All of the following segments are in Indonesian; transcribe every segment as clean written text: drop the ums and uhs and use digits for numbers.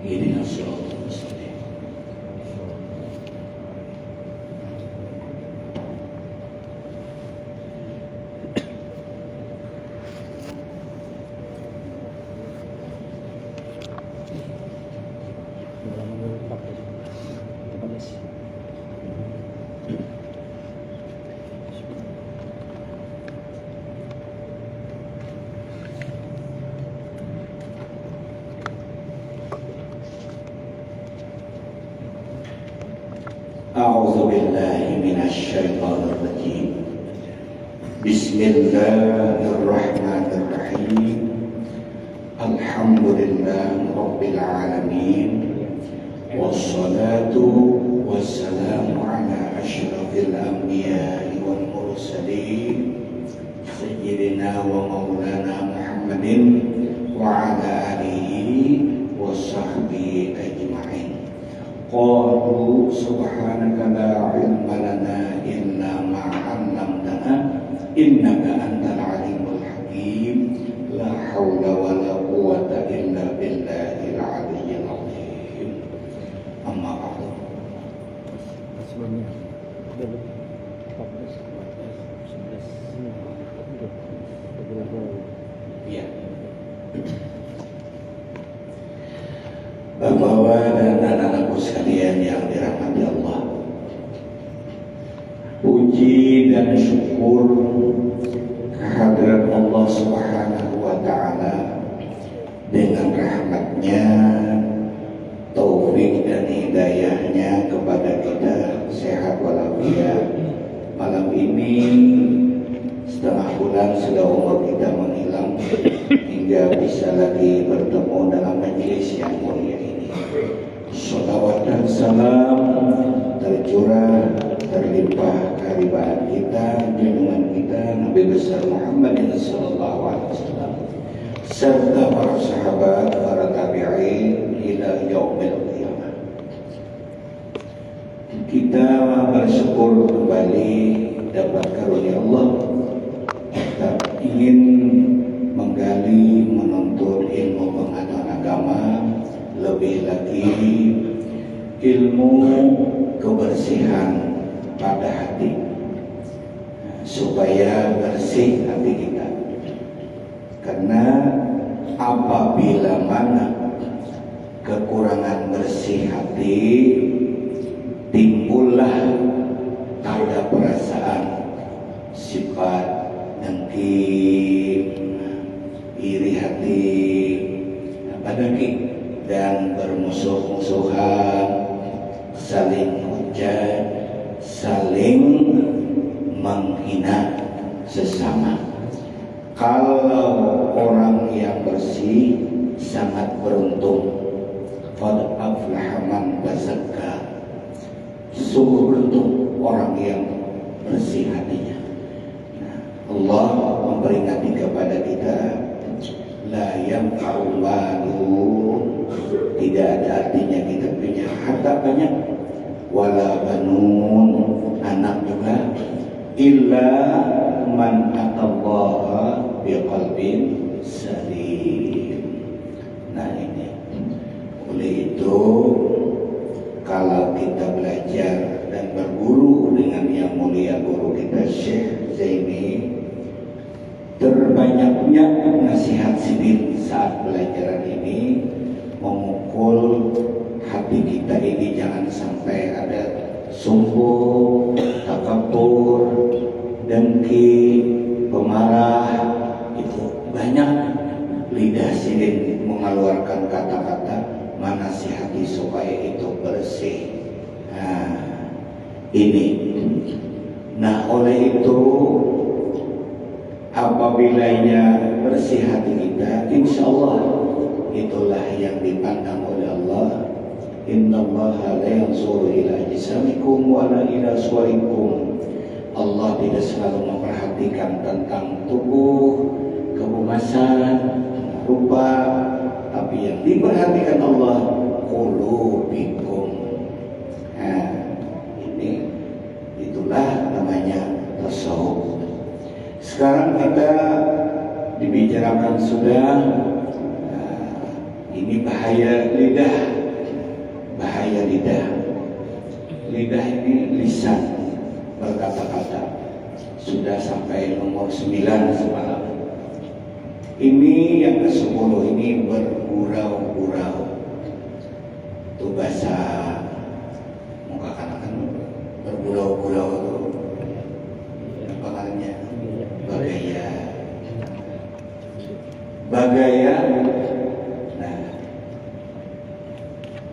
ihdinas siratal mustaqim. A'udzu billahi minasyaitonir rajim. Bismillahirrahmanirrahim. Alhamdulillahi rabbil alamin. Wassalatu wassalamu ala asyrafil anbiya'i wal mursalin sayyidina wa maulana Muhammadin wa ala alihi wa sahbihi ajma'in. Qalu subhanaka la ilma lana illa ma 'allamtana innaka antal alimul hakim. La haula wala quwwata illa billahil aliyyil azim. Amma ba'du. Sebelumnya sudah 14 11 Ya. Bapak dan anak-anakku sekalian yang dirahmati Allah, puji dan syukur kehadirat Allah Subhanahu wa Ta'ala dengan rahmatnya, taufik dan hidayahnya kepada kita sehat walafiat. Malam ini setengah bulan sudah umur kita menghilang hingga bisa lagi bertemu dalam majelis yang mulia ini. Shalawat dan salam tercurah terlimpah kehadiran kita, junjungan kita Nabi besar Muhammad sallallahu alaihi wasallam serta para sahabat, para tabi'in ila yaumil qiyamah. Kita bersyukur kembali dapat karunia Allah. Kita ingin menggali, menuntut ilmu pengetahuan agama, lebih lagi ilmu kebersihan pada hati, supaya bersih hati kita. Karena apabila mana kekurangan bersih hati, timbullah ada perasaan sifat dengki, iri hati, dengki dan bermusuh-musuhan, saling hujat, saling menghina sesama. Kalau orang yang bersih sangat beruntung. Qad aflaha man tazakka. Sungguh beruntung orang yang bersih hatinya. Allah memperingati kepada kita, la yanfa'u malu, tidak ada artinya kita punya harta banyak, wala banun, anak juga, illa man atallaha biqalbin salim. Nah ini, oleh itu kalau kita belajar dan berguru dengan yang mulia guru kita Syekh Zaini, terbanyaknya nasihat sidin saat pelajaran ini memukul hati kita ini, jangan sampai ada sombong, takabur, dengki, pemarah. Itu banyak lidah sidin mengeluarkan kata-kata menasihati supaya itu bersih. Nah, ini. Nah, oleh itu apabila bersih hati kita, insya Allah itulah yang dipandang oleh Allah. Innallaha la yanzuru ila ajsamikum wa la ila suwarikum. Allah tidak selalu memperhatikan tentang tubuh, kebugasan, rupa, tapi yang diperhatikan Allah qulubikum. Nah, ini itulah namanya tasawuf. Sekarang kita dibicarakan sudah Ini bahaya lidah. Bahaya lidah. Lidah ini lisan berkata-kata. Sudah sampai nomor 9 semalam. Ini yang ke-10 ini bergurau-gurau. Itu bahasa muka kanak-kanak bergurau-gurau itu apa namanya? Bagaya. Bagaya. Nah,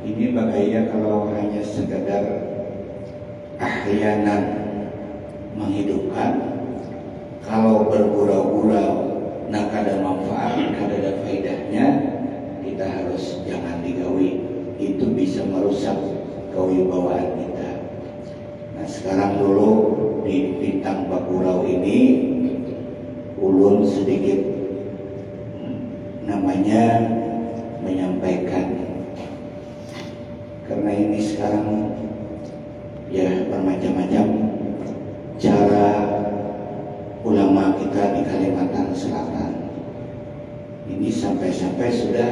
ini bagaya kalau hanya sekadar ahyanan menghidupkan. Kalau bergurau-gurau, nah kada manfaat, kada ada faedahnya, kita harus jangan digawi. Itu bisa merusak kewibawaan kita. Nah, sekarang dulu di bintang Bagurau ini ulun sedikit namanya menyampaikan, karena ini sekarang ya bermacam-macam cara ulama kita di Kalimantan Selatan. Ini sampai-sampai sudah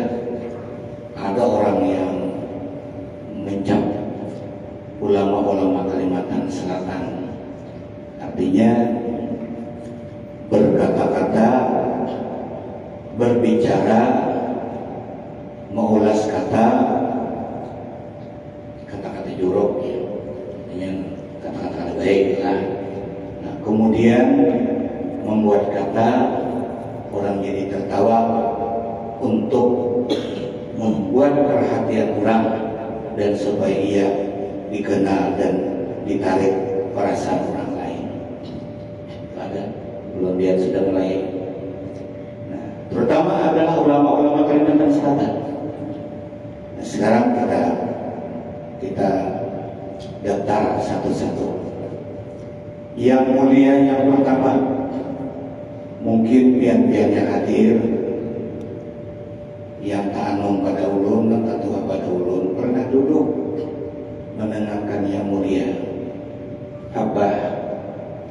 ada orang yang mencap ulama-ulama Kalimantan Selatan, artinya berkata-kata, berbicara, mengulas kata-kata jorok ya, dengan kata-kata baik lah. Nah, kemudian membuat kata orang jadi tertawa untuk membuat perhatian orang dan supaya ia dikenal dan ditarik perasaan orang lain. Ada belum dia sudah mulai. Nah, terutama adalah ulama-ulama Kalimantan Selatan. Nah, sekarang kita daftar satu-satu. Yang mulia yang pertama, mungkin pian-pian yang hadir, yang ta'anum pada ulun dan tatua pada ulun pernah duduk mendengarkan yang mulia Abah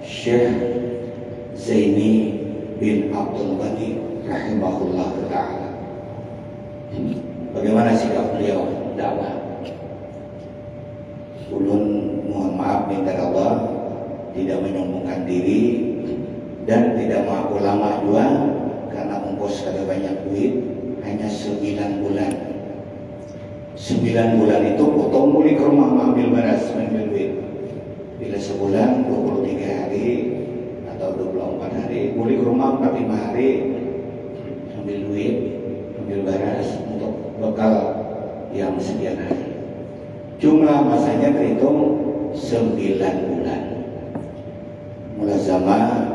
Syekh Zaini bin Abdul Ghani rahimahullah ta'ala. Bagaimana sikap beliau dakwah? Ulun mohon maaf minta Allah tidak menyombongkan diri dan tidak mengaku lama juga, karena ongkos kada banyak duit, hanya 9 bulan. 9 bulan itu potong beli ke rumah ambil beras, ambil duit. Bila sebulan 23 hari atau 24 hari, beli ke rumah 45 hari, ambil duit, ambil beras untuk bekal yang sekian hari. Jumlah masanya terhitung 9 bulan. Mulazamah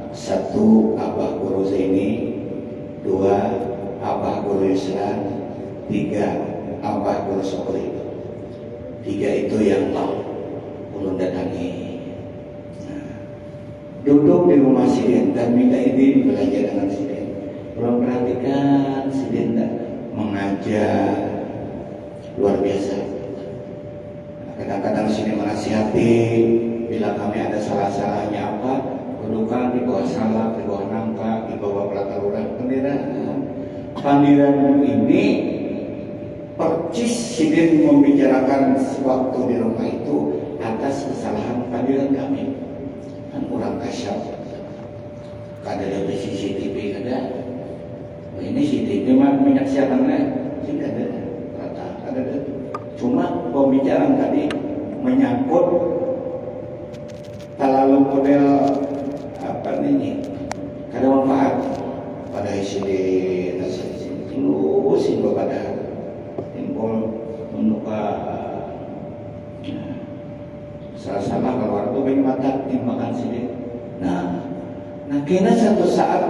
1 Abah Guru Zaini, 2 Abah Guru Yusran, 3 Abah Guru Sokri. 3 itu yang ulun datangi. Nah, duduk di rumah Sidin dan minta izin belajar dengan Sidin. Ulun perhatikan Sidin mengajar luar biasa. Kadang-kadang Sidin menasihati bila kami ada salah-salahnya apa, kedudukan di bawah salah, di bawah nangka, di bawah pelataran pandiran ini percis Sidin membicarakan sewaktu di rumah itu atas kesalahan pandiran kami. Kan kurang kasyaf, kada ada CCTV, kada. Oh, ini CCTV mah menyaksikan lah, tidak ada rata, kada ada. Cuma pembicaraan tadi menyangkut terlalu model apa ini, kada manfaat pada ICD nasi terus hingga pada timbul menuka salah-salah keluar tuh banyak mata timbangan sini. Nah kena satu saat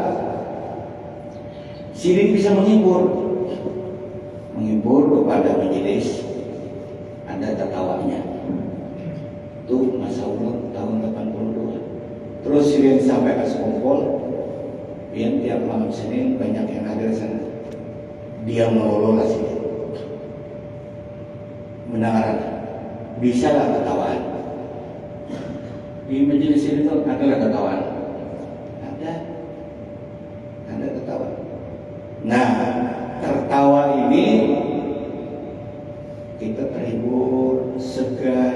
Sidin bisa menghibur kepada majelis, ada tertawanya. Itu masa ulun tahun 82. Terus Sidin sampai ke sekumpul, biar tiap malam Senin banyak yang hadir sana. Dia melololah Sidin, mendengar bisa lah ketawaan. Di majelis ini tuh adalah ketawaan, ada ketawaan. Nah, tertawa ini kita terhibur, segar,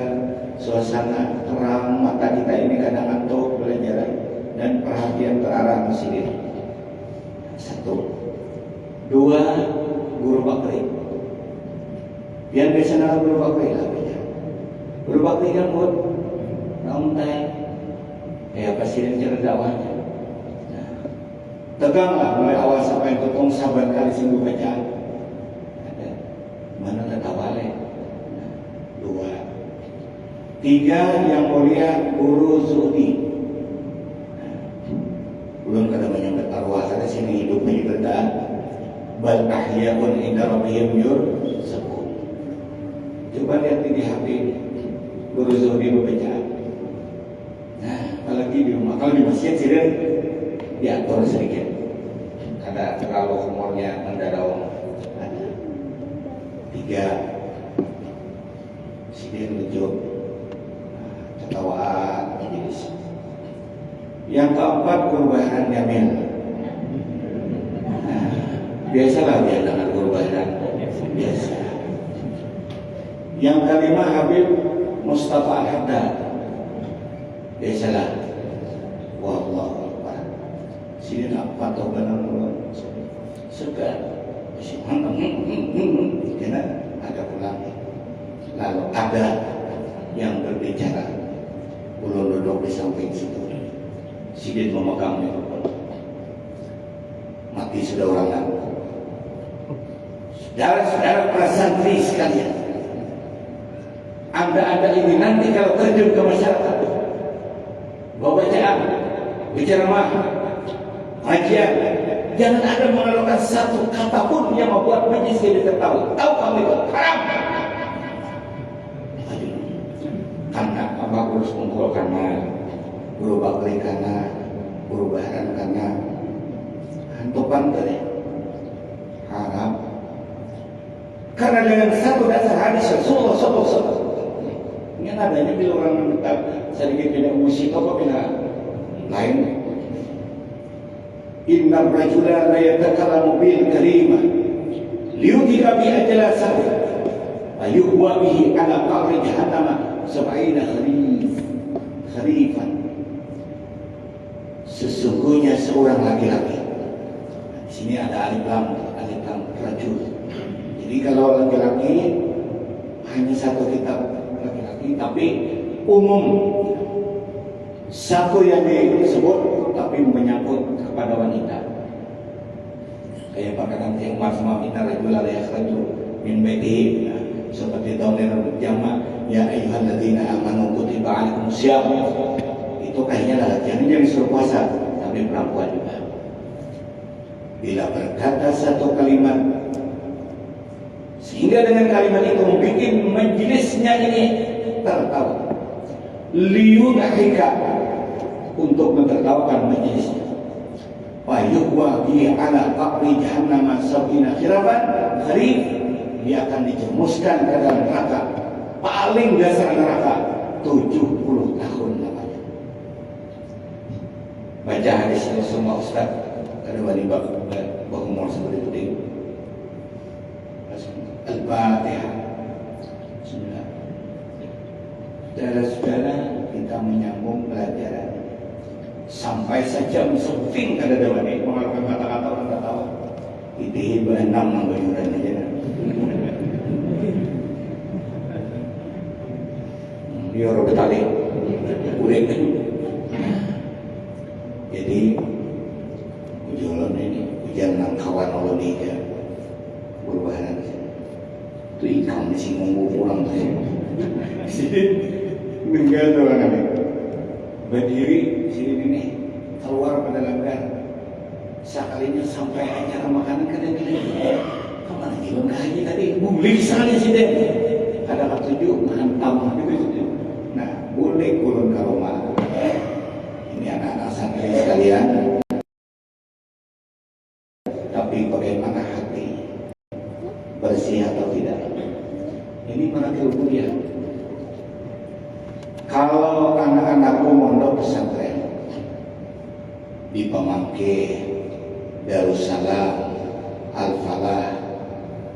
suasana terang, mata kita ini kadang ngantuk belajar dan perhatian terarah ke sini. Satu, dua, guru bakri. Yang biasa guru bakri lah belajar. Guru bakri kan buat nontai, presiden cara dakwahnya. Nah, teganglah mulai awal sampai ketong sabar kali singgung bacaan. Mana tak balik. Dua, tiga, yang mulia guru zuhdi. Belum kada banyak berarwah sana sini hidupnya bertahan. Bal ahya'un inda rabbihim yurzaqun. Coba lihat di HP ini, guru zuhdi berbicara. Nah, apalagi di rumah, kalau di masjid sih diatur sedikit. Kada terlalu humornya mendadak. Tiga, sidin lucu, ketawaan majelis. Yang keempat, perubahan jamil. Biasalah dia dengan perubahan biasa. Yang kelima, Habib Mustafa Al-Haddad. Biasalah. Wallahu Akbar. Sidin apa atau benar-benar segar. Karena ada pulang. Lalu ada yang berbicara, ulun duduk di samping situ. Sidin memegang mikrofon. Mati sudah orang lalu. Saudara-saudara para santri sekalian, Anda ini nanti kalau terjun ke masyarakat, bawa bacaan, bicara kajian, jangan ada mengeluarkan satu kata pun yang membuat majelis ini tertawa. Tahu kamu itu haram. Karena apa urus kumpul karena guru bakri karena guru baharan karena hantupan tadi haram. Karena dengan satu dasar hadis Rasulullah SAW yang adanya bila orang menetap sedikit bina musik atau bina lain. Inna rajula la yatakallamu bil kalimah liyudhika bi ajlasahu wa yuhwa bihi ala qabri jahannam 70 kharifan. Sesungguhnya seorang laki-laki. Di sini ada alif lam rajul. Jadi kalau laki-laki hanya satu kitab laki-laki, tapi umum satu yang disebut tapi menyangkut kepada wanita. Kayak perkataan yang Umar sama Inna rajula la yakhraju min baitihi, seperti dhalir jama' ya ayyuhalladzina amanu kutiba 'alaikumusiyam. Itu kayaknya laki-laki yang disuruh puasa, tapi perempuan juga. Bila berkata satu kalimat sehingga dengan kalimat itu membuat majelisnya ini tertawa, liyudhika, untuk mentertawakan majelisnya, wa yuhwa bi ala qabri jahannam 70 kharif, dia akan dijemuskan ke dalam neraka paling dasar neraka 70 tahun lamanya. Baca hadis itu semua Ustaz, kada wani bahumur seperti itu. Al-Fatihah. Bismillah. Saudara-saudara, kita menyambung pelajaran sampai sejam seping kada dewan ini mengeluarkan kata-kata orang ketawa. Itu berenam mengguyuran aja. Dia orang betali, ulik. Jadi ujulan ini ujian nang kawan Allah dia perubahan itu ikan di sini pulang tuh sini meninggal tuh orang ini berdiri sini ini keluar pada langgar sekalinya sampai acara makanan kadang-kadang kemana jiwa haji tadi boleh sekali sih deh ada ketujuh mantap gitu. Nah boleh kulun ke rumah ini anak-anak santri sekalian, tapi bagaimana hati bersih atau tidak? Ini para kuliah. Kalau anak-anakku mondok pesantren di Pemangke, Darussalam, Al-Falah,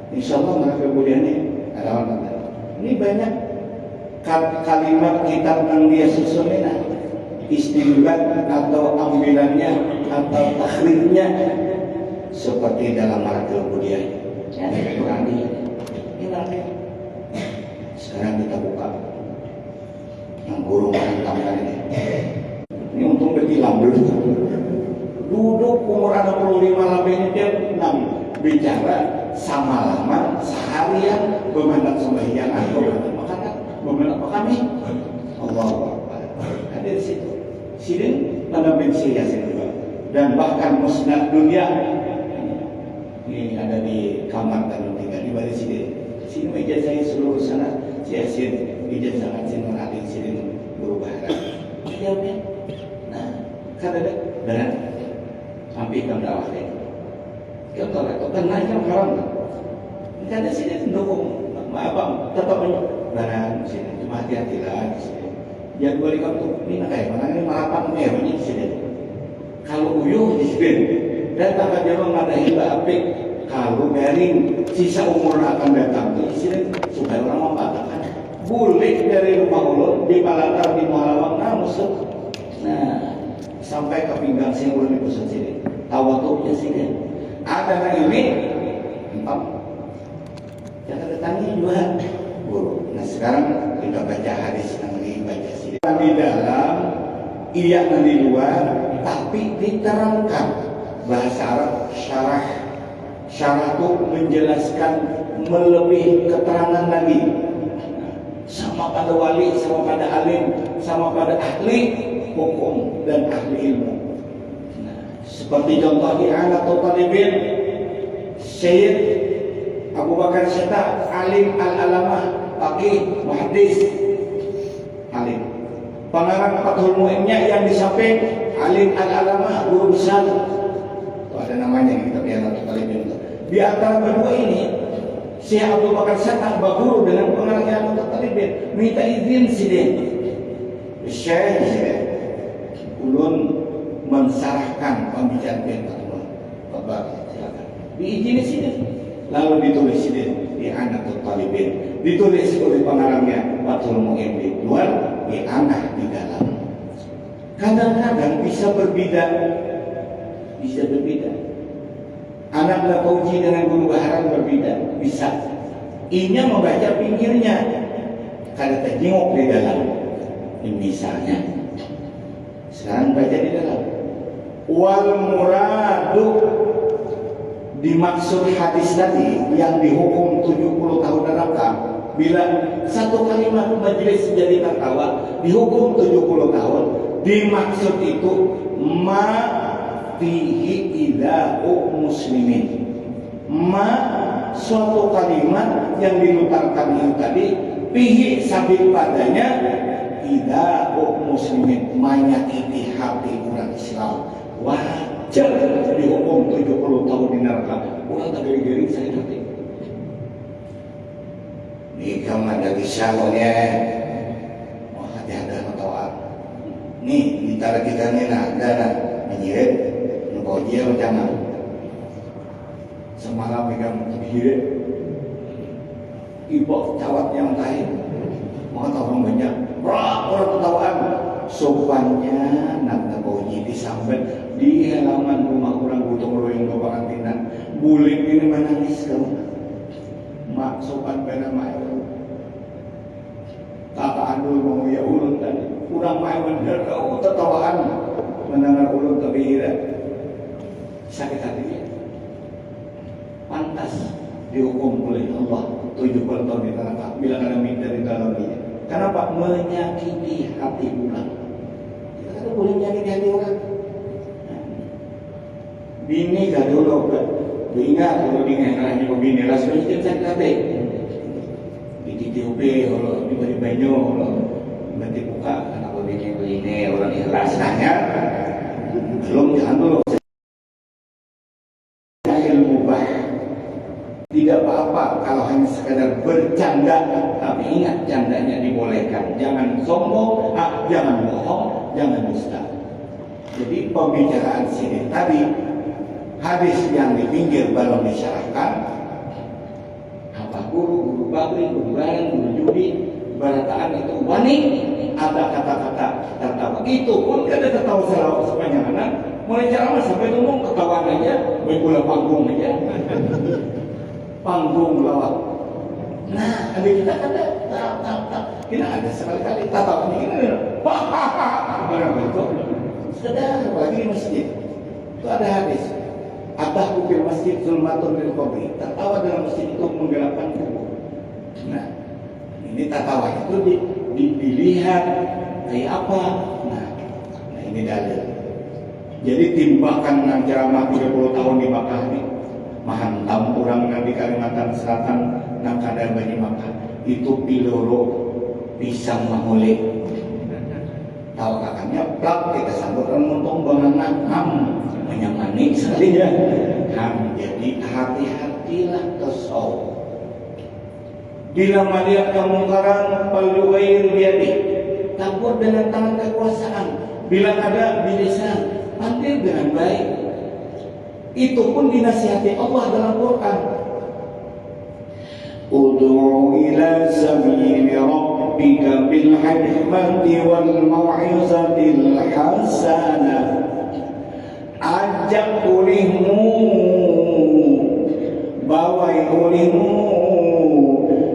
insya Allah mereka kuliahnya ada orang Ini banyak kalimat kitab yang dia susun ini, istilah atau ambilannya atau takhrijnya seperti dalam Maratul Budiah. Ya, berani. Ini sekarang kita buka yang guru menghantamkan ini. Ini untung berkilang duduk umur 65 lebih dia bicara sama lama seharian bemandak sembahyang bemandak makanan bemandak kami Allah ada di situ sidin pada bensi yasin juga dan bahkan musnad dunia ini ada di kamar Tanjung Tiga di balik sini meja saya seluruh sana yasin ijazah sin mengalir sidin berubah jawabnya nah kan ada benar sampai kamu dakwah deh kita itu karena yang haram kan di sini mendukung apa tetap barang di sini cuma hati-hatilah di sini yang beri kamu ini kayak mana ini malapan mewahnya di sini kalau uyuh di sini dan tak dia mengadahi apik kalau garing sisa umur akan datang di sini supaya orang mengatakan boleh dari rumah ulun di Palatar di Malawang musuh nah sampai ke pinggang sini ulun di pusat sini tawatuknya sini ada yang ini empat jangan datangnya juga guru. Nah sekarang kita baca hadis yang dibaca sini di dalam iya di luar tapi diterangkan bahasa Arab syarah itu menjelaskan melebihi keterangan lagi sama pada wali sama pada alim sama pada ahli hukum dan ahli ilmu. Seperti contoh di anak Talibin Syekh Abu Bakar Syeta alim al-alamah faqih muhaddis alim pengarang Fathul Mu'innya yang di samping alim al-alamah guru besar itu ada namanya di kitab anak Talibin di antara kedua ini Syekh Abu Bakar Syeta berguru dengan pengarang anak Talibin minta izin sidin Syekh ulun mensarahkan pembicaraan Bapak silakan diizini sini lalu ditulis sini di anak Talibin ditulis oleh pengarangnya Fathul Mu'in di luar di anak di dalam kadang-kadang bisa berbeda anak Napoji dengan guru baharan berbeda bisa inya membaca pinggirnya kada terjenguk di dalam misalnya sekarang baca di dalam wal muradu dimaksud hadis tadi yang dihukum 70 tahun neraka bila satu kalimat majelis jadi tertawa dihukum 70 tahun dimaksud itu ma fihi ilahu muslimin ma suatu kalimat yang dilontarkan itu tadi fihi sabit padanya ilahu muslimin menyakiti hati orang Islam wajar dihukum 70 tahun di neraka. Orang tak gering-gering saya hati. Ini kamu ada kisahnya. Wah hati-hati atau nih antara kita ni ada menyirit, nukau dia macam semalam pegang menyirit, ibu cawat yang lain, mau tahu banyak, orang ketawaan. Sopannya nak bauji disambet di halaman rumah orang gotong royong kebakantinan bulik ini menangis kamu mak sopan bena mayu kakak andul mau ya ulun tadi kurang mayu menderau tertawaan mendengar ulun terbihiran sakit hatinya pantas dihukum oleh Allah 70 tahun di neraka bila ada minta di dalamnya. Kenapa? Menyakiti hati orang. Kita kan boleh menyakiti hati orang. Bini gak dulu, ingat kalau dengan hanya bini rasanya kita sakit hati. Di TTUP, kalau di banyu, kalau nanti buka, kenapa bini orang ikhlas nanya, belum jangan dulu. Ilmu bah. Tidak apa-apa kalau hanya sekadar bercanda, tapi ingat candanya dibolehkan. Jangan sombong, jangan bohong, jangan dusta. Jadi pembicaraan sini tadi hadis yang di pinggir belum disyarahkan. Apa guru bagri, berbaran, berjudi, berataan itu wani, ada kata-kata tertawa. Itu pun ada tertawa selawat sepanjang anak. Mulai ceramah sampai ngomong ketawa aja, berpula panggung aja. Panggung lawak. Nah, ada kita ada, kita ada sekali-kali tatapan ini, barang itu, sedang apalagi di masjid. Itu ada hadis. Abahku fil masjid zulmatun lil qabri. Tertawa dalam masjid itu menggelapkan kubur. Nah, ini tertawa itu dilihat kayak apa. Nah, ini dalil. Jadi timbakan nang ceramah 30 tahun di Makkah ini, mahantam orang di Kalimantan Selatan nang kada banyak Makkah itu piloro pisang mahole. Tahu kakaknya plak kita sambut orang untung banganan menyamani sekali ya. Jadi hati-hatilah tasawuf. Bila melihat kemungkaran falyughayyir biyadihi, tabur dengan tangan kekuasaan. Bila ada bilisan, panggil dengan baik. Itu pun dinasihati Allah dalam Quran. Ud'u ila sabili rabbika bil hikmati wal mau'izatil hasanah. Ajak ulihmu, bawai ulihmu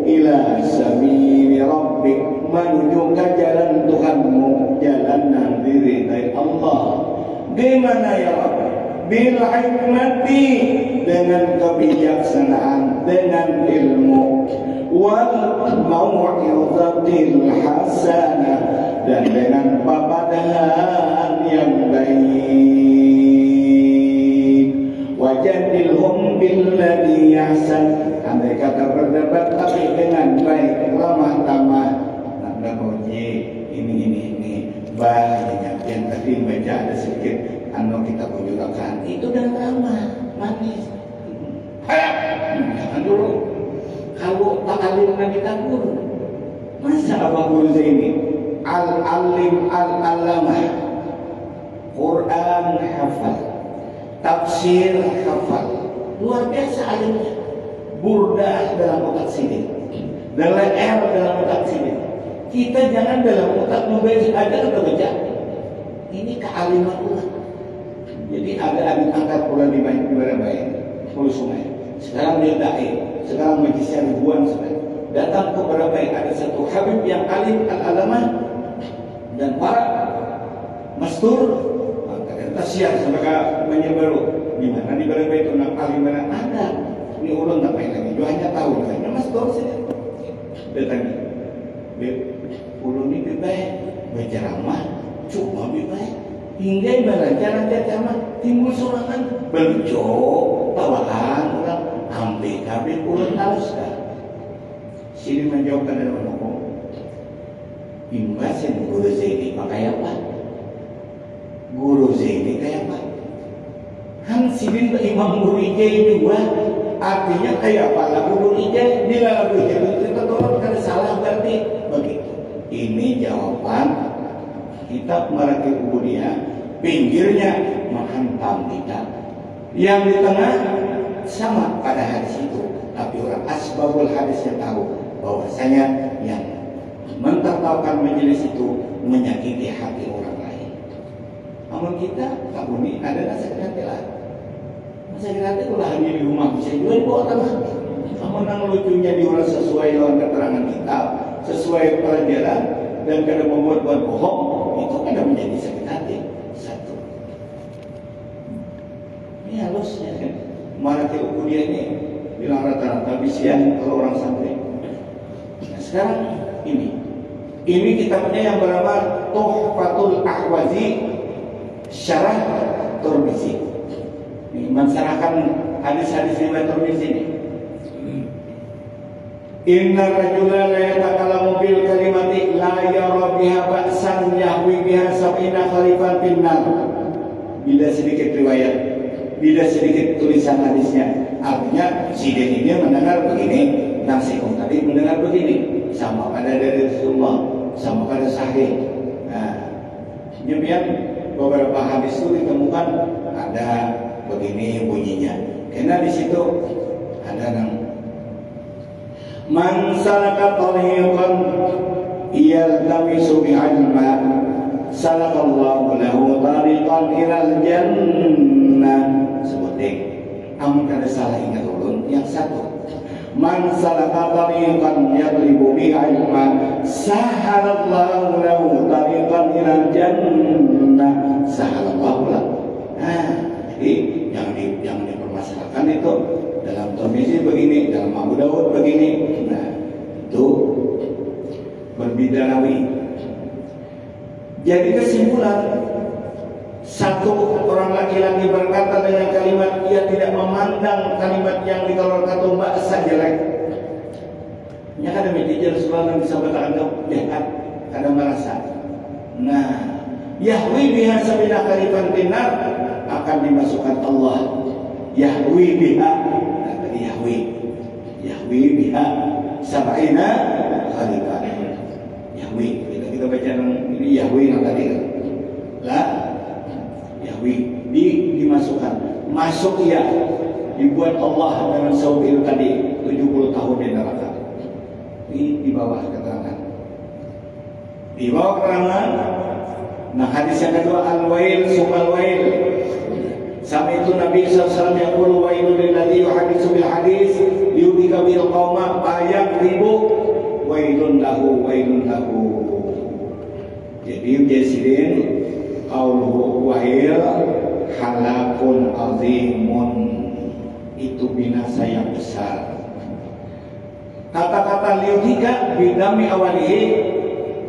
ila sabili rabbik, menuju ke jalan Tuhanmu, jalan yang diridai Allah. Gimana ya Rabbi? Bil hikmati, dengan kebijaksanaan, dengan ilmu, wal mau'izatil hasanah, dan dengan papadan yang baik. Wajadilhum billati ahsan. Andai kata berdebat tapi dengan baik, ramah tamah. Nanda boji ini banyak yang tadi baca ada sedikit kita kunjurkan itu dan ramah manis. Jangan dulu kalau tak alim Nabi takbur. Masa Abang Guru ini al-alim al-alamah, Quran hafal, tafsir hafal, luar biasa alimnya. Burdah dalam otak sini, dalam dalam otak sini. Kita jangan dalam otak membaca ada atau baca. Ini kealiman ulang. Jadi ada adik angkat pula di Baik, Hulu Sungai. Sekarang dia da'i, sekarang majlisnya ribuan sudah. Datang ke Baik, ada satu habib yang alim al-alamah dan para mastur. Kita siap sebagai menyebaru. Di mana di Baik itu nak alim mana ada. Ini ulun tak main lagi. Dia hanya tahu hanya mastur saja. Datang. Ulun ini baik, berceramah cuma baik. Hingga belajar ceramah timbul sorangan bercok tawaan orang ambil kabel ulun halus kan. Sini menjawabkan dari mana kok? Imbasin Guru Zaini pakai apa? Guru Zaini kayak apa? Han sidin Imam Guru Ijai juga. Artinya kayak apa lagu Guru Ijai? Bila lagu Ijai itu tertolong karena salah berarti begitu. Ini jawaban kitab Maratib Ubudiyah. Pinggirnya menghantam kita. Yang di tengah sama pada hadis itu. Tapi orang asbabul hadisnya tahu bahwasanya yang mentertawakan majelis itu menyakiti hati orang lain. Namun kita tak bunyi ada nasihat hati lah. Nasihat hati ulah hanya di rumah bisa juga dibawa tanah. Namun yang lucunya diurus sesuai dengan keterangan kitab, sesuai pelajaran, dan kada membuat bohong, itu kada menjadi sakit hati. Satu. Ini halusnya kan. Maratib Ubudiyah ini bilang rata-rata bisian kalau orang santri. Nah sekarang ini kitabnya yang bernama Tuhfatul Ahwazi Syarah Tirmizi. Ini mensyarahkan hadis-hadis riwayat Tirmizi ini. Inna rajula la yatakallamu bil kalimati la yara biha ba'san yahwi biha sab'ina khalifan finnar. Bila sedikit riwayat, bila sedikit tulisan hadisnya. Artinya si den ini mendengar begini, dan si Om tadi mendengar begini, sama pada dari Rasulullah, sama pada sahih. Nah, demikian beberapa hadis itu ditemukan ada begini bunyinya. Karena di situ ada Man salaka tariqan yaltamisu bihi ilma salakallahu lahu tariqan ilal jannah. Sebutin amun kada salah ingat ulun yang satu. Man salaka tariqan yatlubu bihi ilma sahalallahu lahu tariqan ilal jannah sahalallahu lahu. Jadi yang dipermasalahkan itu dalam Tirmidzi begini, dalam Abu Daud begini. Nah, itu berbidarawi. Jadi kesimpulan, satu orang laki-laki berkata dengan kalimat, ia tidak memandang kalimat yang dikeluarkan tumbak jelek. Nya kada mikir Rasulullah bisa berkata jahat, kada merasa. Nah, yahwi biha sabina khalifan tinar, akan dimasukkan Allah. Yahwi biha, nah, tadi Yahwi biha sab'ina khalifan. Yahwi, kita baca ini Yahwi yang tadi kan? Lah, Yahwi dimasukkan, masuk ia, dibuat Allah dengan saubil tadi 70 tahun di neraka. Ini di bawah keterangan. Di bawah keterangan. Nah, hadis yang kedua al-wail sumal wail. Sama itu Nabi SAW yang qulu wailul lilladzi yuhaditsu bil hadis yudika bil qauma bayak ribu wailun lahu. Jadi jasirin qauluhu wail halakun azimun, itu binasa yang besar. Kata-kata liudika bidami awalihi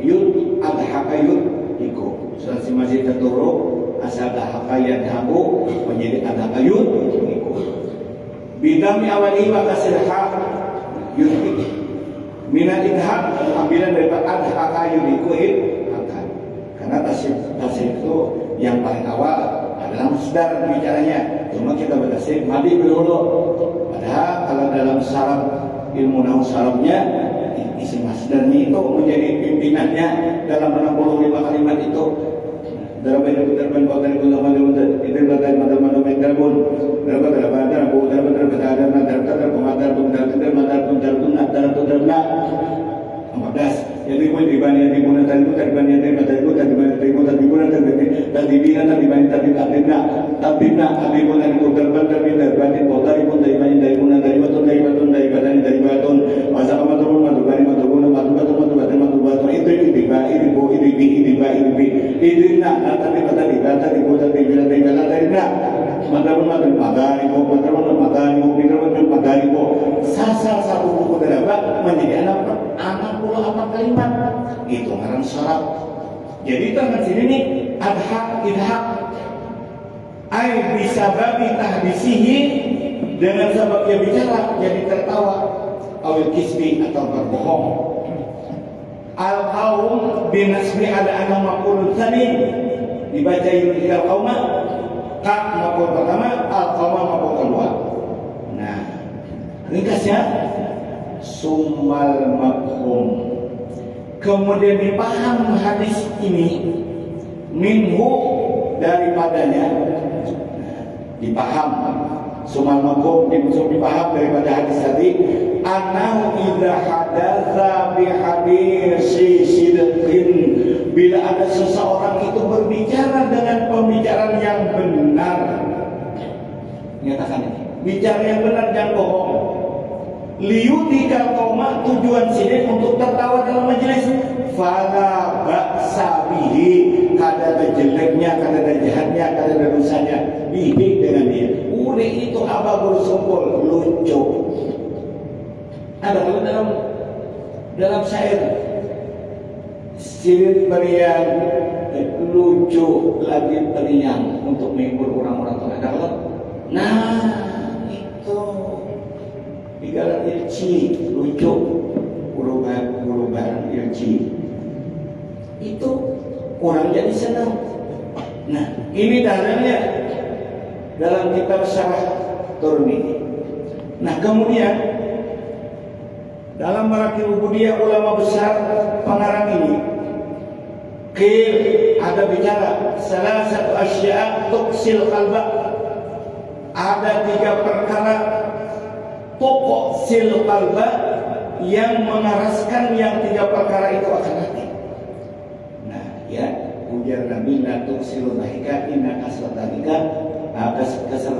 yud adhaka yud iku. Sudah si masih terturuk asal dahaka yadhaku menjadi adhaka yud iku. Bidami awalihi wa kasirha yud iku. Minat idhak ambilan daripada adhaka yud iku akan. Karena tasir itu yang paling awal adalah masdar bicaranya. Cuma kita bertasir madi dulu. Padahal kalau dalam syarat ilmu nahwu syarabnya isi masdarnya itu menjadi pimpinannya dalam 65 kalimat itu. Dalam berban kotan itu sama dengan itu berkaitan dengan terbun. Jadi pun dibanding dibuna tadi itu dibanding tadi dibuna sasar satu buku terdapat menjadi 64 kalimat. Itu ngarang syarat. Jadi tangan sini nih adhak idhak ai bisa babi tahdisihi, dengan sebab dia bicara jadi tertawa, awil kisbi atau berbohong. Al-qaum binasbi ada anak maqulun tadi dibaca yudhikal qauma, ka maqul pertama, al-qauma maqul kedua. Nah, ringkasnya summal mafhum. Kemudian dipaham hadis ini minhu daripadanya, dipaham summal mafhum dipaham daripada hadis tadi, annahu idza hadatsa bi hadisi sidqin, bila ada seseorang itu berbicara dengan pembicaraan yang benar, nyatakan ini bicara yang benar, jangan bohong. Liyudika qauma, tujuan sini untuk tertawa dalam majelis. Fala ba'sa bihi, kada ada jeleknya, kada ada jahatnya, kada ada dosanya bihi dengan dia. Udah itu abah bersumpul lucu. Ada kalau dalam syair sirit beriang lucu lagi beriang untuk menghibur orang-orang tua. Ada kalau itu Igalan ilci lucu, uruban ilci itu orang jadi senang. Nah, ini dalilnya dalam kitab Syarah Tirmidzi. Nah, kemudian dalam Maratib Ubudiyah ulama besar pengarang ini ada bicara salah satu asya' tuksil qalba, ada 3 perkara pokok sil qalba yang mengaraskan yang 3 perkara itu akan hati. Nah, ya, ujar Nabi la tuksiru dhahika inna kasrat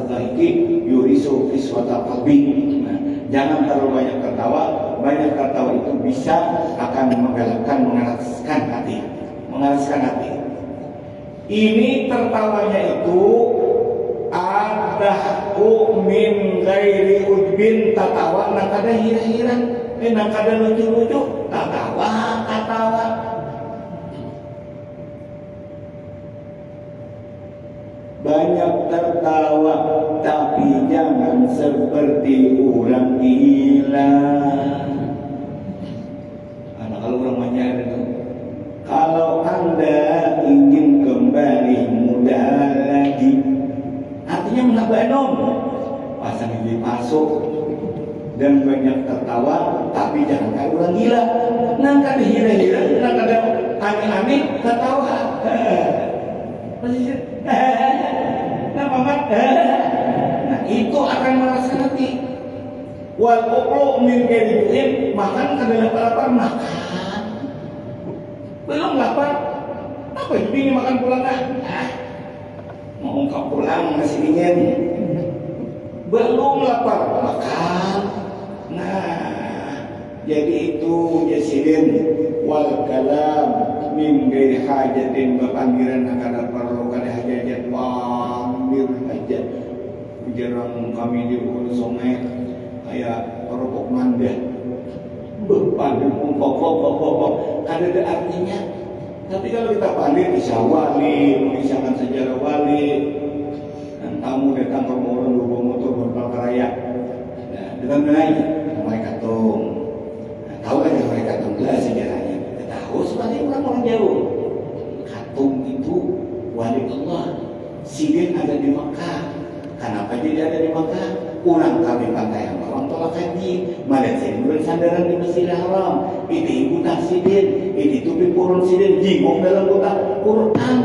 dhahiki yurisu fiswata qalbi. Nah, jangan terlalu banyak tertawa. Banyak tertawa itu bisa akan menggalakkan, mengeraskan hati. Ini tertawanya itu adahku min ghairi ujbin, tatawa nakada hira-hira, nakada lucu-lucu, katawa. Banyak tertawa tapi jangan seperti orang gila. Kalau orang banyak itu, kalau Anda ingin kembali muda lagi, artinya menambah nom, pasang gigi masuk dan banyak tertawa, tapi jangan kayak orang gila. Nah, kada hira-hira, nah kada aneh-aneh, tertawa. Nah, Mamat, nah itu akan merasa nanti. Wal uklu min kediin, makan kada lapar makan. Belum lapar, apa ini makan pulang mau engkau pulang masih dingin. Belum lapar makan. Nah, jadi itu jasidin wal kalam min ghairi hajatin, bapanggiran kada perlu kada hajat pamir hajat. Jarang kami di Ulu Sungai kayak rokok manda berpandir pok kada ada artinya. Tapi kalau kita pandir bisa wali, mengisahkan sejarah wali, dan tamu datang ke rumah orang bawa motor berpalkaraya, nah, datang naik mereka tung, nah, tahu kan yang mereka tung lah sejarahnya, kita tahu sebagai orang jauh. Katung itu wali Allah, Sidin ada di Makkah. Kenapa dia ada di Makkah? Ulang kami pantai yang orang tolak haji, Malaysia bulan sandaran di Masjidil Haram. Itu ibu tak Sidin, itu tupi purun Sidin, jingong dalam kota Quran.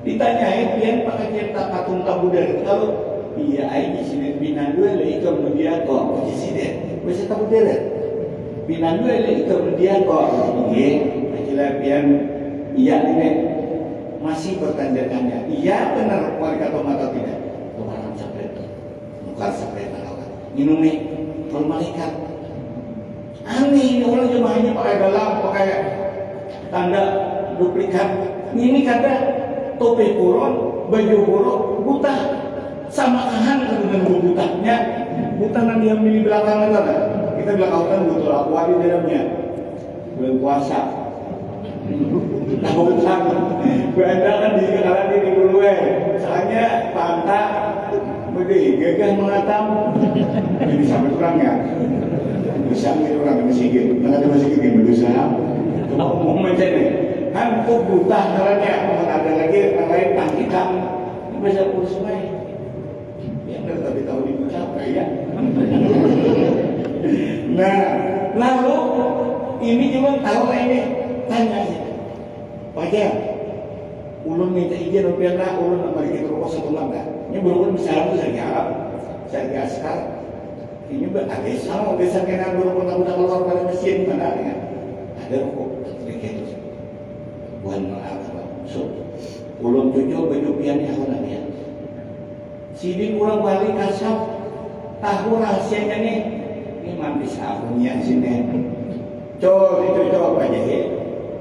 Ditanyain pian pakai cerita katung tabudar. Kalau iya ai Sidin binan dua le itu dia kok Sidin. Bisa tabudar. Binan dua le itu dia kok. Nggih, akhirnya pian iya ini masih bertanda-tanya. Iya benar wali kata mata tidak. Tukaran sapret. Bukan sapret lawan. Minum nih kalau malaikat. Aneh ini orang jemaahnya pakai galam, pakai tanda duplikat. Ini kata topi purun, baju buruk, buta. Sama ahan dengan butanya. Buta nanti yang di belakang itu kan. Kita belakang betul aqua di dalamnya. Bulan puasa. Tahutan berada kan di kekalan di dulu soalnya pantak begini gagah mengatam ini sampai kurang ya bisa gitu orang masih gitu ada masih gitu berusaha mau mencari kan kok buta caranya ada lagi yang lain tang hitam bisa urus sungai yang tapi tahu di buta ya. Nah lalu ini juga tahu ini tanya sih, wajar. Ulun minta izin rupiah lah, ulun nak balik ke rokok satu mangga. Ini belum bisa aku dari Arab, dari askar. Ini berada sama desa kena berokok tak udah keluar pada mesin mana dengan ada rokok sedikit. Bukan maaf, so ulun tujuh baju pian yang mana dia. Sidin kurang balik kasap, tahu rahasianya nih. Ini mampis akunnya sini. Coba aja ya.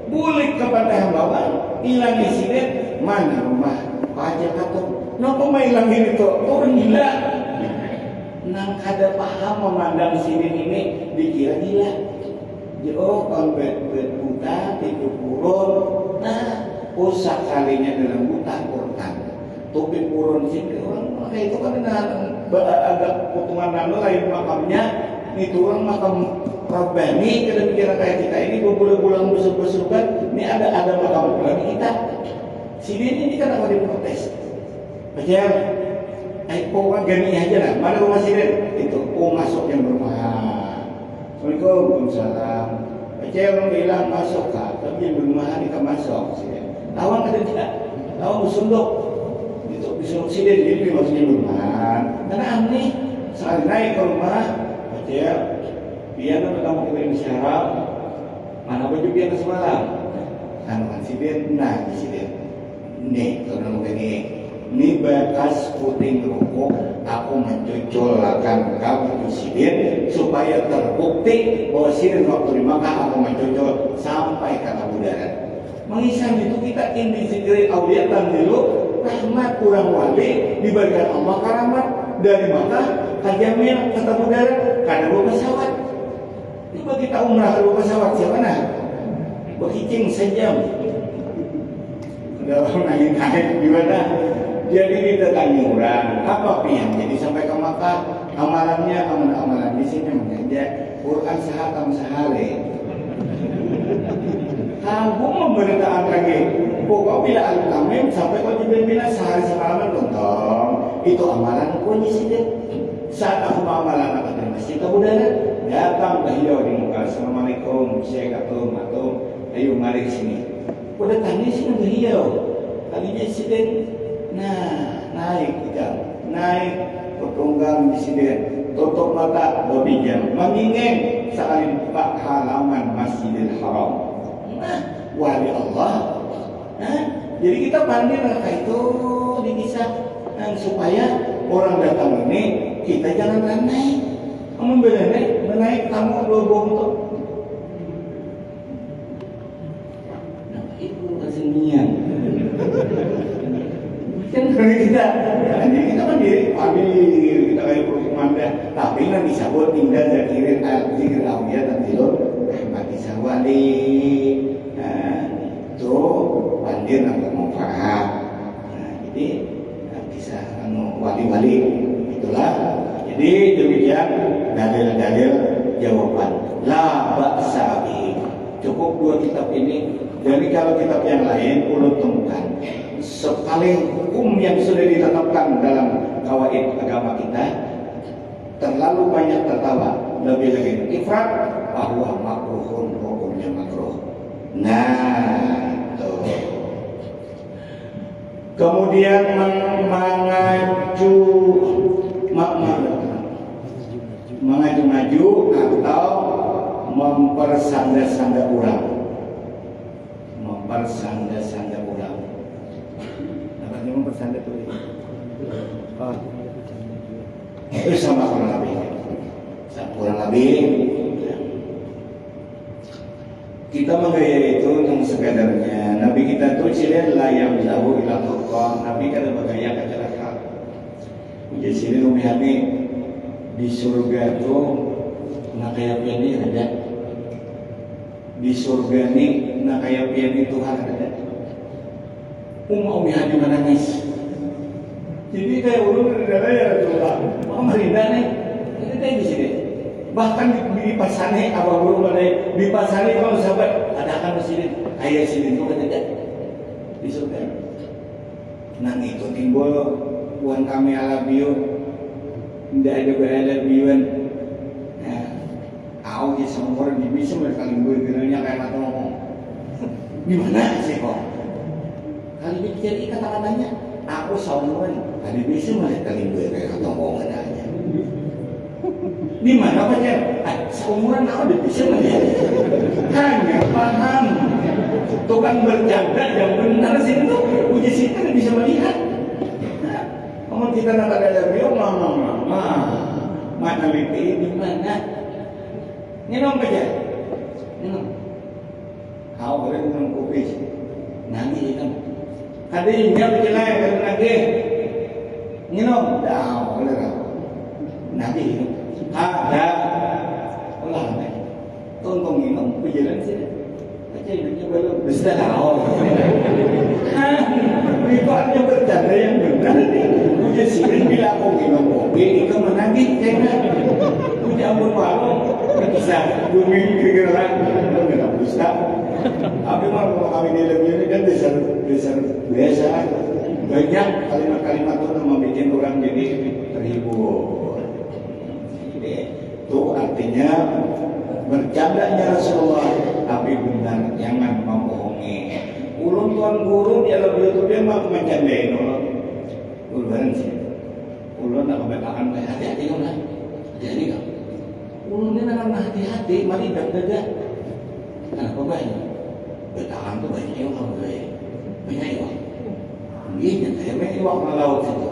Bulik kepada yang bawa hilang insiden mana rumah pajak atau kenapa mau hilang ini tuh orang gila nang kada paham memandang sini ini dikira gila oh kalau buta itu purun nah usah kalinya dalam buta Quran topi purun sini orang kayak itu kan ada potongan nano lain makamnya itu orang makam Rabbani kada pikiran kayak kita ini berbulan-bulan bersurukan ini ada makam Rabbani kita Sidin ini kan apa diprotes baca pokoknya gani aja lah mana rumah Sidin itu masuk yang bermahal Assalamualaikum Waalaikumsalam baca orang bilang masuk kak tapi yang bermahal ini kan masuk Sidin lawan kada tidak lawan bersunduk itu bersunduk Sidin ini maksudnya bermahal karena aneh sekali naik ke rumah baca dia kamu kirim syarat, mana baju dia ke semalam? Kan siden, nah siden. Nih, kalau ini bekas puting rokok, aku mencuculakan kamu siden supaya terbukti bahwa siden waktu di Makkah aku mencucul sampai ke Abu Darat. Mengisah itu kita ini sendiri auliatan dulu, rahmat kurang wali diberikan Allah karamat dari Makkah ke Jamil ke Abu Darat karena bawa pesawat. Coba kita umrah ke pesawat siapa nah? Berhicing sejam. Dalam naik-naik gimana? Jadi didatangi orang apa pihak? Jadi sampai ke Makkah amalannya amalan di sini mengajar Quran sehatam sehari. Kamu memberitaan lagi. Pokok bila al-tamim sampai kau dibina sehari semalaman lontong. Itu amalan kau sih. Saat aku amalan apa di masjid Abu Darat, datang beliau di muka. Assalamualaikum, Syekh Atum. Ayo mari sini. Udah tanya sini beliau. Kalinya siden. Nah, naik kita. Naik pertunggang di sini. Tutup mata 2 jam. Mengingat sekali buka halaman Masjidil Haram. Wali Allah. Jadi kita pandai raka itu dikisah supaya orang datang ini kita jangan naik. Kamu menaik kamu lobong tuh. Nah itu kesenian. Kan kita mandiri, kita kayak perkumanda. Tapi nggak bisa buat tinggal zakirin zikir awiyat dan tilur rahmati sawali. Itu pandir agak manfaat. Nah, jadi bisa wali-wali itulah. Jadi demikian dalil-dalil jawaban. La ba'sa bihi. Cukup 2 kitab ini. Jadi kalau kitab yang lain ulun temukan sekali hukum yang sudah ditetapkan dalam kawaid agama kita terlalu banyak tertawa, lebih lagi ifrat bahwa makruhun hukumnya makruh. Nah, tuh. Kemudian mengaju-maju atau mempersanda-sanda orang. Mempersanda-sanda orang. Apa yang mempersanda itu? Sama kurang lebih. Kurang lebih. Kita menggaya itu yang sekadarnya. Nabi kita tuh cilin layam jauh ila Allah. Nabi kada bergaya kecelakaan. Jadi sini lumihani di surga tuh nak kayak piani ada. Di surga ni nak kayak piani Tuhan ada. Lumihani menangis. Jadi kayak ulun ada ya Rasulullah. Merindah nih. Kita di sini. Bahkan di pasane apa burung badai di pasane kalau sahabat adakan mesin ayat sini itu kan tidak di surga. Nah itu timbul buan kami ala bio tidak ada berada biuan. Nah, aku di semua di bisa berkali bergeraknya kayak mata ngomong. Gimana sih kok? Kali bicara kata-katanya aku sauran kali bisa melihat kali kayak kata ngomongan aja. Di mana pacar? Seumuran aku udah bisa melihat. Hanya paham. Tukang berjaga yang benar sih itu uji situ bisa melihat. Kamu kita nak ada beliau mama. Mana lipi di mana? Minum aja. Minum. Kau boleh minum kopi. Nanti itu. Kadang dia berjalan ke lagi. Minum. Dah boleh lah. Nanti itu. Ada ulang tonton minum berjalan sini aja hidupnya belum bisa tahu ribatnya bercanda yang benar punya sini bila aku minum kopi itu menagih karena punya ampun malu bisa bumi kira-kira nggak bisa tapi kalau kami di lebih ini kan besar biasa banyak kalimat-kalimat itu membuat orang jadi terhibur. Itu artinya bercandanya Rasulullah tapi benar, jangan membohongi. Ulun tuan guru dia lebih itu dia mah mencandain ulun sih. Ulun nak kebetulan hati-hati kan, hati-hati kan. ulunnya nangan hati-hati, mari dak-dak. Kenapa banyak? Bertahan tuh banyak iwak, banyak iwak. Iya, saya iwak melaut itu.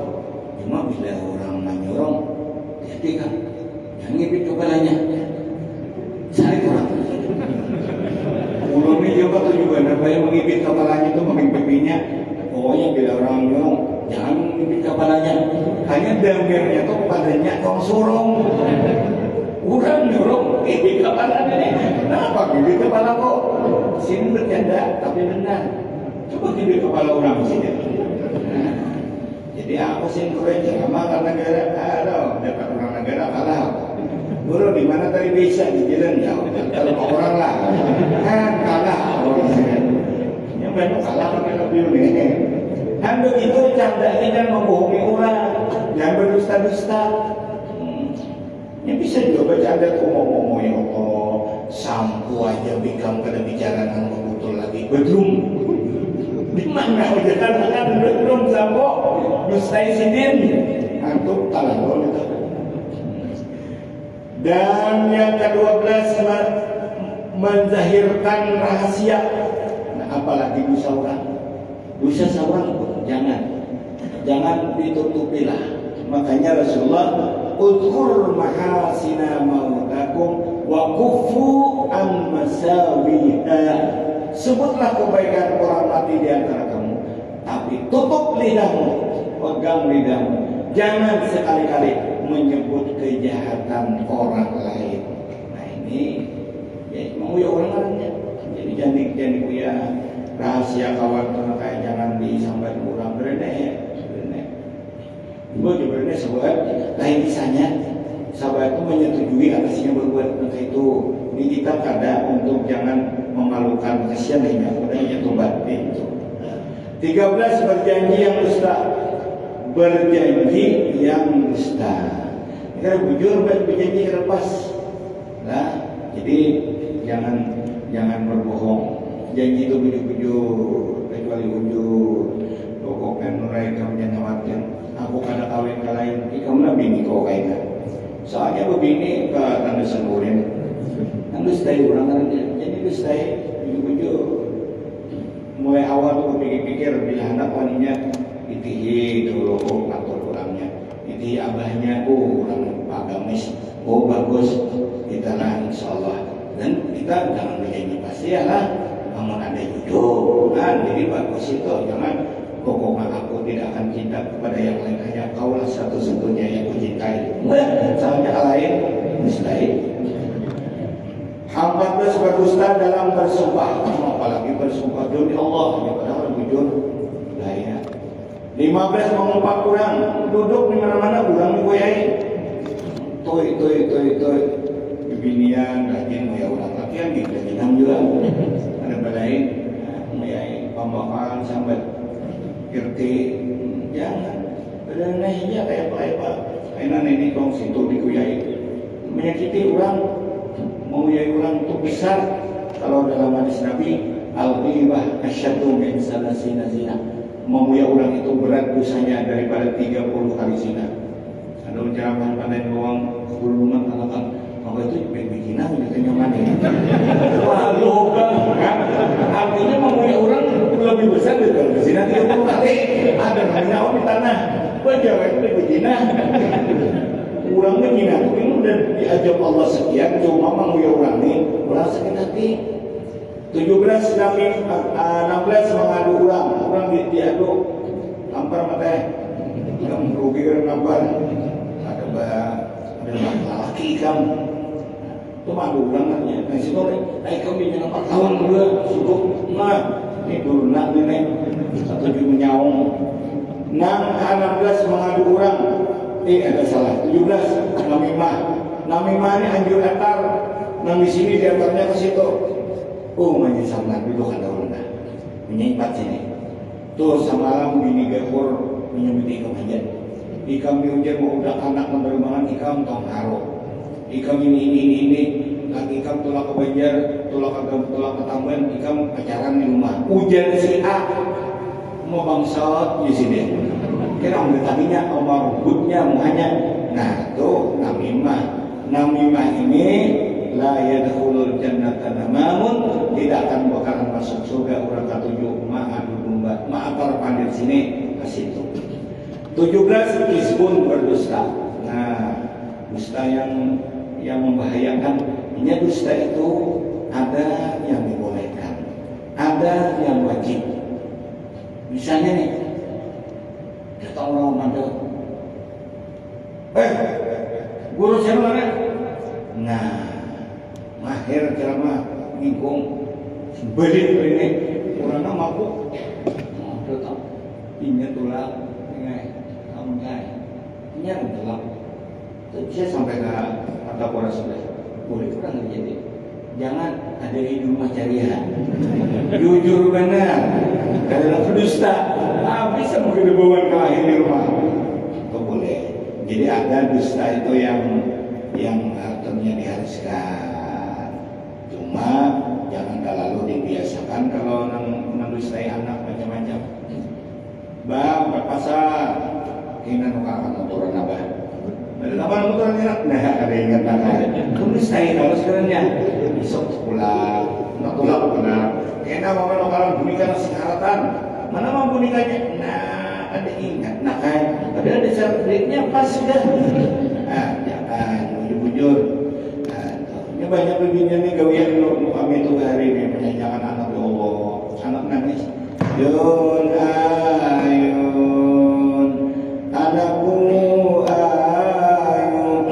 Cuma bila orang menyurong, hati kan, jangan ngipit kepalanya. Saya kurang. Ulun ini juga kenapa yang mengipit kepalanya itu mengipit-ipitnya. Pokoknya bila orang menyurong, jangan ngipit kepalanya. Hanya damirnya tuh padanya tong surong. Kurang nyurong, ngipit kepalanya. Kenapa ngipit kepala kok? Sini bercanda, tapi benar. Coba ngipit kepala orang sini. Jadi apa sih kurang ceramah karena negara ada dapat orang negara kalah. Guru di mana tadi bisa di jalan ya kalau orang lah kan kalah orang sini. Yang banyak kalah kan lebih ini. Dan begitu candanya dan membohongi orang, jangan berdusta-dusta. Ini bisa juga bercanda tuh ngomong ya Allah, sampu aja bikam pada bicara nang betul lagi bedrum. Di mana udah kan bedrum sampo dustai sidin antum talal itu. Dan yang ke-12 menzahirkan rahasia. Nah, apalagi dosa orang. Dosa seorang jangan ditutupilah. Makanya Rasulullah udhur mahasina mautakum wa kufu an masawiha. Sebutlah kebaikan orang mati di antara kamu, tapi tutup lidahmu, pegang lidahmu. Jangan sekali-kali menyebut kejahatan orang lain. Nah ini ya mau ya orang lainnya. Jadi jangan punya rahasia kawan kayak jangan disampaikan orang bereneh ya. Gue juga bereneh sahabat. Lain kisahnya sahabat itu menyetujui atasnya berbuat seperti itu. Di kitab ada untuk jangan memalukan kasihan hanya udahnya tobat itu. 13 berjanji yang dusta. Berjanji yang dusta. Karena bujur berjanji lepas. Nah, jadi jangan berbohong. Janji itu bujur-bujur, kecuali bujur. Pokoknya nurai kamu jangan khawatir. Aku kada kawin ke lain, kamu lah bini kau kainan. Soalnya begini ke tanda semburin. Kan dustai orang kan, jadi dustai bujur-bujur. Mulai awal tuh pikir-pikir bila anak waninya itihi dulu ngatur orangnya, itihi abahnya, orang agamis, bagus, kita lah insyaallah. Dan kita jangan berjanji pasti ya lah, namun ada jodoh, kan? Jadi bagus itu, jangan pokoknya aku tidak akan cinta kepada yang lain, hanya kaulah satu-satunya yang kucintai. Soalnya lain mustahil. 14 berdusta dalam bersumpah, apalagi bersumpah demi Allah, ya padahal bujur bahaya. 15 mengumpat kurang, duduk di mana-mana kurang dikoyai. Toy, binian rajin ya orang latihan gitu, jangan juga. Ada balain, mengoyai pembakaan sampai kirti, jangan. Berenahnya kayak apa? Kainan ini kong situ dikoyai, menyakiti orang. Mengoyai orang itu besar. Kalau dalam hadis Nabi, al-ghibah asyaddu min salasina zina. Mengoyai orang itu berat dosanya daripada 30 kali zina. Ada ucapan pandai bawang guluman katakan apa itu berbikina gitu nyaman ya. Wah logam kan. Artinya mengoyai orang lebih besar daripada zina 30 kali. Ada namanya di tanah. Bagaimana itu berbikina? Orang menghina itu ini udah diajak Allah sekian, cuma menguya orang ini orang sakit hati. 17 16 mengadu orang diadu lampar mata kamu rugi kan lampar ada laki kamu itu mengadu orang katanya nah situ kamu bikin 4 tahun juga cukup nah ini dulu nak ini atau juga menyaung 16 mengadu orang. Ada salah. 17 namimah ini anjur antar. Nang di sini di antarnya ke situ. Manyi samlan dulu kan daun dah. Menyimpat sini. Tuh semalam bini gapur menyebut ikam aja. Ikam diujar mau udah anak menerbangan ikam tong haro. Ikam ini. Lagi ikam tolak ke Banjar, tolak ke Tamban, ikam pacaran di rumah. Ujar si A mau bangsat di sini. Kira orang tadinya omar rambutnya muanya. Nah tuh namimah namimah ini la yadkhulul jannata namamun, tidak akan bakalan masuk surga orang ketujuh ma'adu domba. Ma'atar pandir sini asitu. 17 isbun berdusta. Nah, dusta yang membahayakan. Ini dusta itu ada yang dibolehkan, ada yang wajib. Misalnya nih, datang orang mandor, guru saya mana? Nah, mahir ceramah ngingkung, belit ini orangnya mabuk, datang, ini tulang, ini kamu ini tulang. Saya sampai ke kata para sebelah, boleh kurang jadi, jangan ada di rumah carian, jujur benar, karena berdusta, bisa mungkin dibawa ke akhir di rumah, itu boleh. Jadi ada dusta itu yang artinya diharuskan, cuma jangan terlalu dibiasakan kalau mendustai anak macam-macam. Bang, berpasar, kena nukakan motoran abah. Apa motoran enak? Nah, ada ingat nak. Mendustai harus kerennya. Besok pulang, nak pulang pulang. Kena mama nukaran bunikan sekaratan. Mana mampu nikahnya? Nah, ada ingat nak kan? Padahal ada sertifikatnya pas sudah. Nah, jangan bujur-bujur. Nah, ini banyak begini nih gawian kami itu hari ini menyanyikan anak Allah. Anak nangis. Yun ayun, anakku ayun.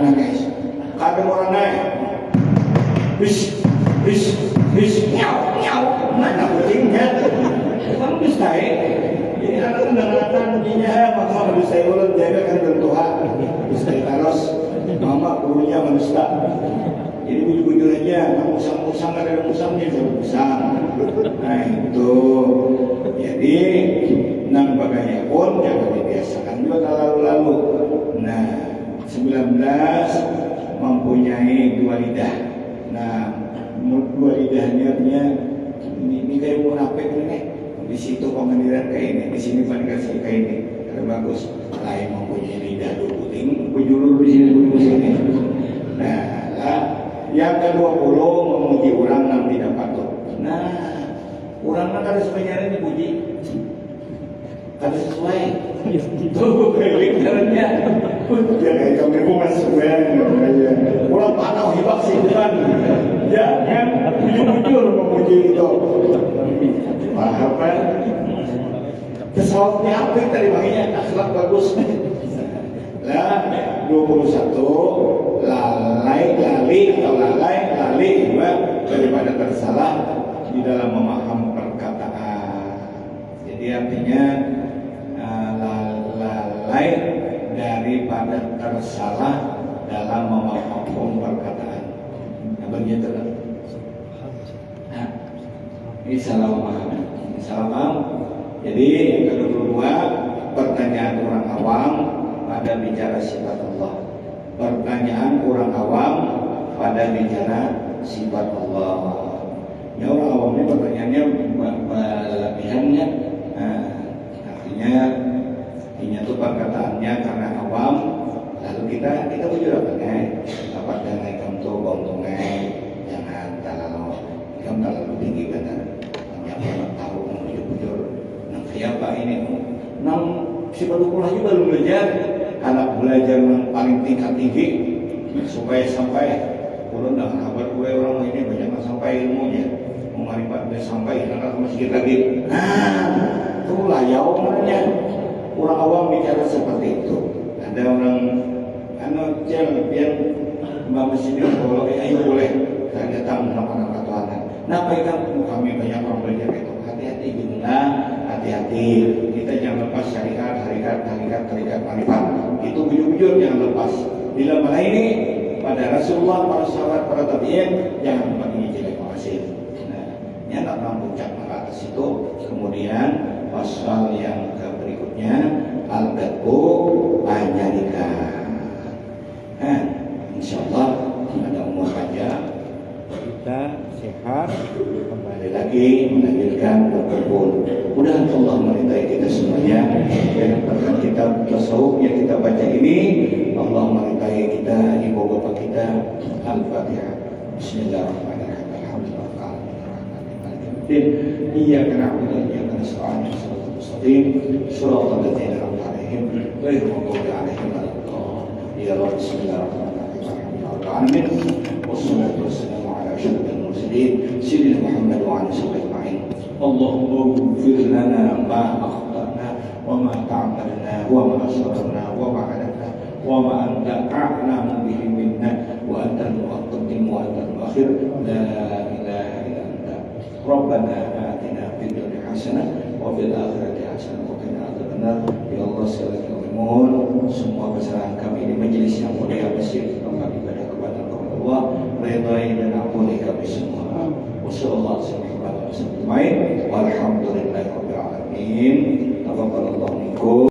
Nah, guys, kadang orang naik. Bis, nyau, mana kucingnya? Kamu bisa jadi anak anak kucingnya maka bisa ulang jaga kan bertuhan. Bisa terus, mama gurunya manusia. Jadi bujur-bujur aja, nggak musang-musang ada musangnya jangan musang. Nah itu, jadi nang bagainya pun jangan dibiasakan juga lalu-lalu. Nah 19 mempunyai 2 lidah. Nah 2 lidahnya artinya ini kayak munafik ini. Di situ pengadilan kayak ini, di sini panikasi kayak ini. Karena bagus, lain mempunyai lidah 2 puting, bujulur di sini. Nah yang ke-20 memuji orang yang tidak patut. Nah, orang kan harus sebenarnya dipuji, harus sesuai. Tuh lingkarannya, ya kayak kami bukan sesuai. Orang panau hibak sih kan, jangan jujur memuji itu. Paham kan? Kesalahannya apa tadi baginya akhlak bagus. Lah 21 lalai daripada tersalah di dalam memaham perkataan. Jadi artinya lalai daripada tersalah dalam memaham perkataan. Nah, begitu kan? Nah, ini salah paham. Jadi yang ke-22 pertanyaan orang awam pada bicara sifat Allah. Pertanyaan orang awam pada bicara sifat Allah. Ya orang awam ini pertanyaannya berlebihannya. Artinya itu perkataannya karena awam. Lalu kita bujur apa nih? Dapat dana kamu tuh bontongnya jangan terlalu tinggi benar. Jangan tahu bujur. Nang siapa ini? Nang sifat Allah juga belum belajar. Anak belajar yang paling tingkat tinggi supaya sampai kurang dengan kabar gue orang ini banyak sampai ilmunya mengarifat dia sampai anak masjid lagi. Nah, itu layau namanya orang awam bicara seperti itu. Ada orang anak yang mbak masjid kalau ayo boleh saya datang anak-anak Tuhan. Nah, baikkan kami banyak orang belajar itu. Hati-hati jumlah, hati-hati. Kita jangan lepas syariat, tarikat marifat. Itu bujur-bujur jangan lepas. Bila mana ini pada Rasulullah, para sahabat, para tabi'in jangan tempat ini jelek makasih. Nah, ini tak mampu puncak ke atas itu. Kemudian pasal yang berikutnya al-qadbu anyalika. Insyaallah ada umur panjang. kita sehat kembali Kembali lagi melanjutkan berkumpul. Mudah Allah meridai kita semuanya. Dan berkat kitab tasawuf yang kita baca ini, Allah meridai kita, ibu bapak kita. Al-Fatihah. Bismillahirrahmanirrahim. Alhamdulillahirrahmanirrahim. Iyyaka na'budu wa iyyaka nasta'in. Shiratal mustaqim. Shiratal ladzina an'amta 'alaihim ghairil maghdubi 'alaihim waladdallin. Ya Rabb, bismillahirrahmanirrahim. Wassalatu wassalamu ala asyrafil mursalin sayyidina Muhammad wa ala alihi ajma'in. Allahumma ighfir lana ma akhtana wa ma ta'ammadna wa ma asrarna wa ma a'lanna wa ma anta a'lamu bihi minna wa anta al-muqaddim wa anta al-akhir. La ilaha illa anta. Rabbana atina fid dunya hasanah wa fil akhirati hasanah wa qina adzabannar. Ya Allah, sekali kami mohon semua kesalahan kami di majelis yang mulia masjid tempat ibadah kepada Allah, redai dan ampuni kami semua. Wassalamualaikum warahmatullahi wabarakatuh. Walhamdulillahirabbil alamin. Taqabbalallahu minkum.